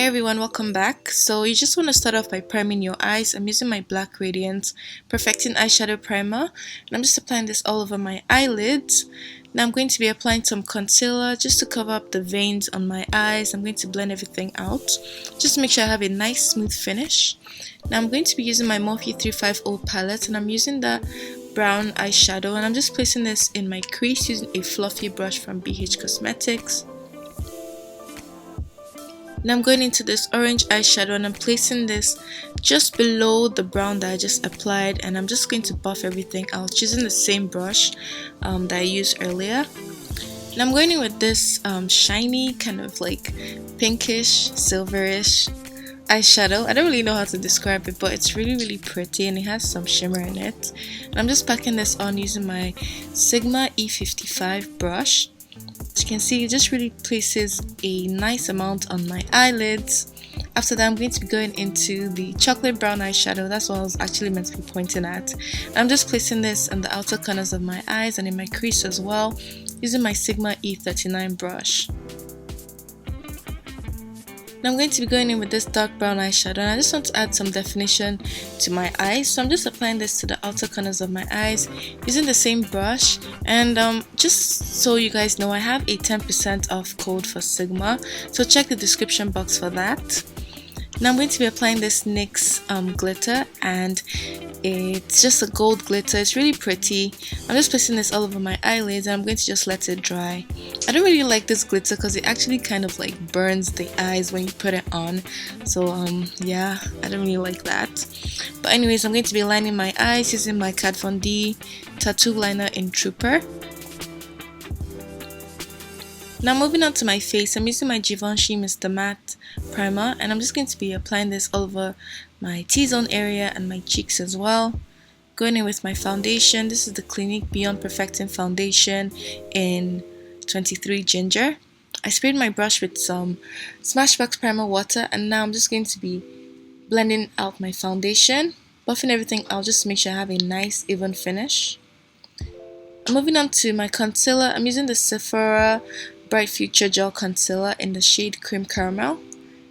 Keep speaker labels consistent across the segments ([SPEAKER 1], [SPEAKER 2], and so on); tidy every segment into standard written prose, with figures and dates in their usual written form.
[SPEAKER 1] Hey everyone, welcome back. So you just want to start off by priming your eyes. I'm using my black Radiance Perfecting Eyeshadow Primer, and I'm just applying this all over my eyelids. Now I'm going to be applying some concealer just to cover up the veins on my eyes. I'm going to blend everything out just to make sure I have a nice smooth finish. Now I'm going to be using my Morphe 350 palette, and I'm using the brown eyeshadow, and I'm just placing this in my crease using a fluffy brush from BH Cosmetics. Now I'm going into this orange eyeshadow and I'm placing this just below the brown that I just applied, and I'm just going to buff everything out using the same brush that I used earlier. And I'm going in with this shiny kind of like pinkish silverish eyeshadow. I don't really know how to describe it, but it's really pretty and it has some shimmer in it. And I'm just packing this on using my Sigma E55 brush. As you can see, it just really places a nice amount on my eyelids. After that, I'm going to be going into the chocolate brown eyeshadow. That's what I was actually meant to be pointing at. I'm just placing this in the outer corners of my eyes and in my crease as well, using my Sigma E39 brush. Now I'm going to be going in with this dark brown eyeshadow, and I just want to add some definition to my eyes. So I'm just applying this to the outer corners of my eyes using the same brush. And just so you guys know, I have a 10% off code for Sigma, so check the description box for that. Now I'm going to be applying this NYX glitter, and it's just a gold glitter. It's really pretty. I'm just placing this all over my eyelids and I'm going to just let it dry. I don't really like this glitter because it actually kind of like burns the eyes when you put it on. So yeah, I don't really like that. But anyways, I'm going to be lining my eyes using my Kat Von D tattoo liner in Trooper. Now moving on to my face, I'm using my Givenchy Mister Mat primer, and I'm just going to be applying this all over my T-zone area and my cheeks as well. Going in with my foundation. This is the Clinique Beyond Perfecting Foundation in 23 Ginger. I sprayed my brush with some Smashbox Primer water, and now I'm just going to be blending out my foundation, buffing everything out just to make sure I have a nice even finish. Moving on to my concealer, I'm using the Sephora Bright Future Gel concealer in the shade Cream Caramel.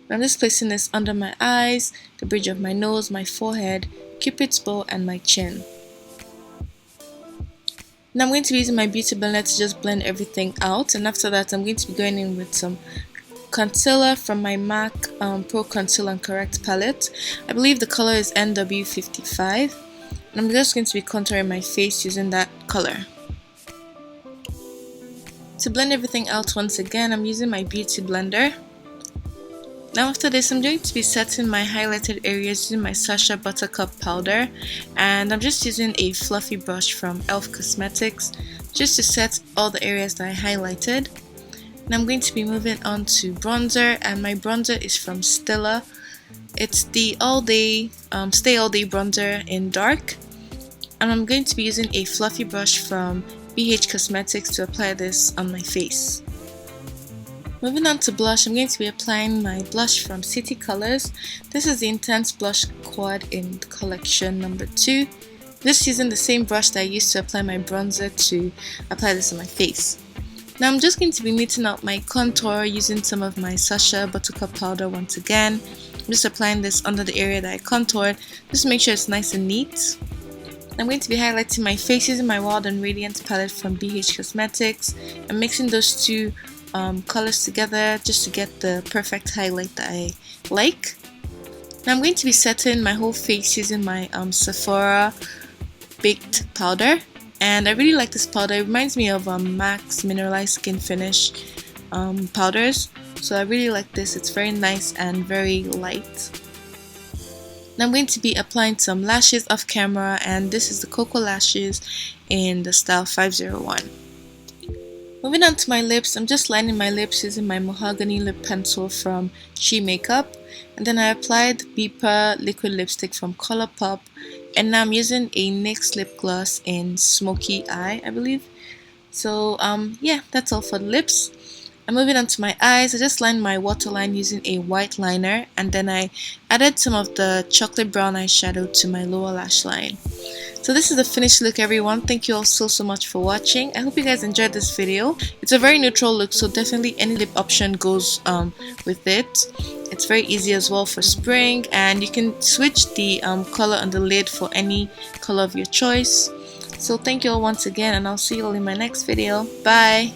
[SPEAKER 1] And I'm just placing this under my eyes, the bridge of my nose, my forehead, Cupid's bow, and my chin. Now I'm going to be using my beauty blender to just blend everything out, and after that I'm going to be going in with some concealer from my MAC Pro Conceal and Correct palette. I believe the color is NW55, and I'm just going to be contouring my face using that color. To blend everything out once again, I'm using my beauty blender. Now after this, I'm going to be setting my highlighted areas using my Sacha Buttercup powder, and I'm just using a fluffy brush from e.l.f. Cosmetics just to set all the areas that I highlighted. Now I'm going to be moving on to bronzer, and my bronzer is from Stila. It's the Stay All Day bronzer in dark, and I'm going to be using a fluffy brush from BH Cosmetics to apply this on my face. Moving on to blush, I'm going to be applying my blush from City Colors. This is the Intense Blush Quad in collection number 2. Just using the same brush that I used to apply my bronzer to apply this on my face. Now I'm just going to be meeting out my contour using some of my Sacha Buttercup powder once again. I'm just applying this under the area that I contoured just to make sure it's nice and neat. I'm going to be highlighting my face using my Wild and Radiance palette from BH Cosmetics and mixing those two colors together just to get the perfect highlight that I like. Now I'm going to be setting my whole face using my Sephora Baked powder, and I really like this powder. It reminds me of MAC's Mineralized Skin Finish powders, so I really like this. It's very nice and very light. Now I'm going to be applying some lashes off camera, and this is the Cocoa Lashes in the style 501. Moving on to my lips, I'm just lining my lips using my Mahogany Lip Pencil from She Makeup, and then I applied Beeper liquid lipstick from Colourpop, and now I'm using a NYX lip gloss in Smoky Eye, I believe. So yeah, that's all for the lips. I'm moving on to my eyes. I just lined my waterline using a white liner, and then I added some of the chocolate brown eyeshadow to my lower lash line. So this is the finished look, everyone. Thank you all so much for watching. I hope you guys enjoyed this video. It's a very neutral look, so definitely any lip option goes with it. It's very easy as well for spring, and you can switch the color on the lid for any color of your choice. So thank you all once again, and I'll see you all in my next video. Bye!